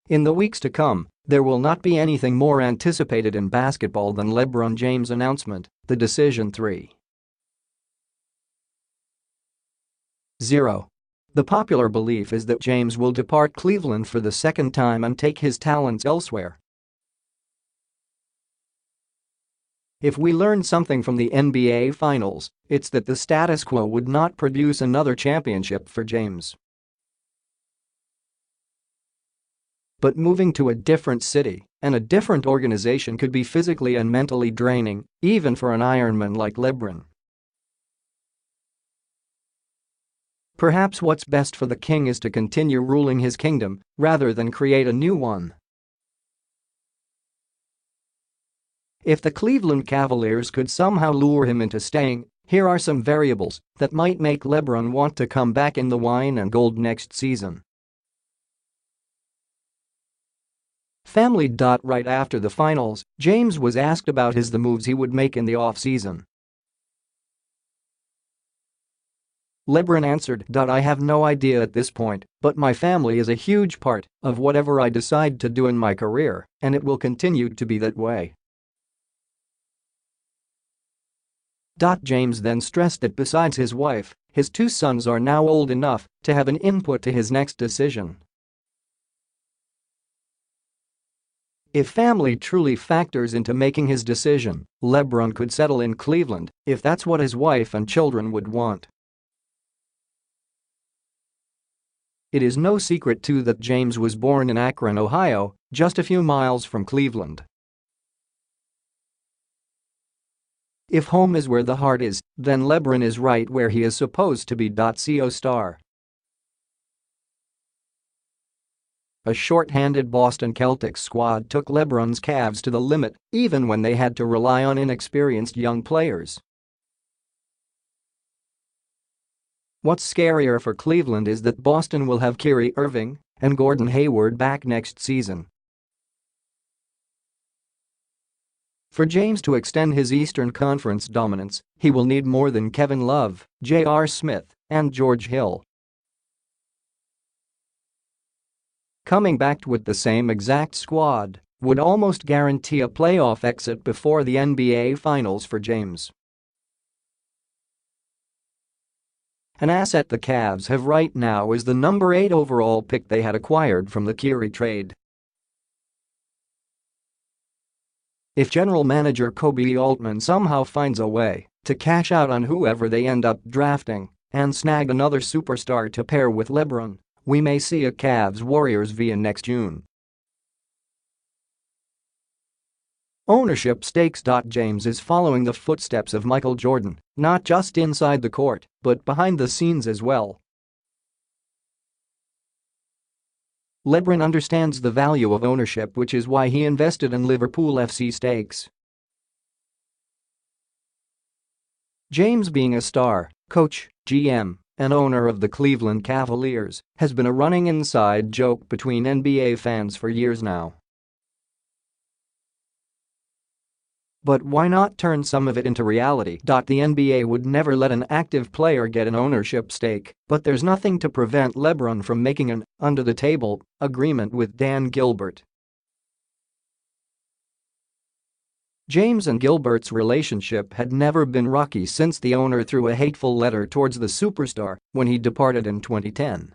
In the weeks to come, there will not be anything more anticipated in basketball than LeBron James' announcement, the decision 3-0. The popular belief is that James will depart Cleveland for the second time and take his talents elsewhere. If we learn something from the NBA Finals, it's that the status quo would not produce another championship for James. But moving to a different city and a different organization could be physically and mentally draining, even for an ironman like LeBron. Perhaps what's best for the king is to continue ruling his kingdom rather than create a new one. If the Cleveland Cavaliers could somehow lure him into staying, here are some variables that might make LeBron want to come back in the wine and gold next season. Family. Right after the finals, James was asked about the moves he would make in the off-season. LeBron answered, "I have no idea at this point, but my family is a huge part of whatever I decide to do in my career, and it will continue to be that way." James then stressed that besides his wife, his 2 sons are now old enough to have an input to his next decision. If family truly factors into making his decision, LeBron could settle in Cleveland if that's what his wife and children would want. It is no secret too that James was born in Akron, Ohio, just a few miles from Cleveland. If home is where the heart is, then LeBron is right where he is supposed to be. Co-star. A short-handed Boston Celtics squad took LeBron's Cavs to the limit, even when they had to rely on inexperienced young players. What's scarier for Cleveland is that Boston will have Kyrie Irving and Gordon Hayward back next season. For James to extend his Eastern Conference dominance, he will need more than Kevin Love, J.R. Smith, and George Hill. Coming back with the same exact squad would almost guarantee a playoff exit before the NBA Finals for James. An asset the Cavs have right now is the number 8 overall pick they had acquired from the Kyrie trade. If general manager Kobe Altman somehow finds a way to cash out on whoever they end up drafting and snag another superstar to pair with LeBron, we may see a Cavs-Warriors via next June. Ownership stakes. James is following the footsteps of Michael Jordan, not just inside the court, but behind the scenes as well. LeBron understands the value of ownership, which is why he invested in Liverpool FC stakes. James, being a star, coach, GM, and owner of the Cleveland Cavaliers, has been a running inside joke between NBA fans for years now. But why not turn some of it into reality? The NBA would never let an active player get an ownership stake, but there's nothing to prevent LeBron from making an under-the-table agreement with Dan Gilbert. James and Gilbert's relationship had never been rocky since the owner threw a hateful letter towards the superstar when he departed in 2010.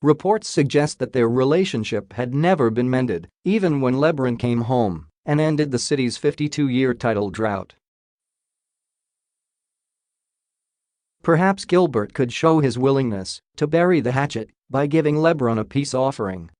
Reports suggest that their relationship had never been mended, even when LeBron came home and ended the city's 52-year title drought. Perhaps Gilbert could show his willingness to bury the hatchet by giving LeBron a peace offering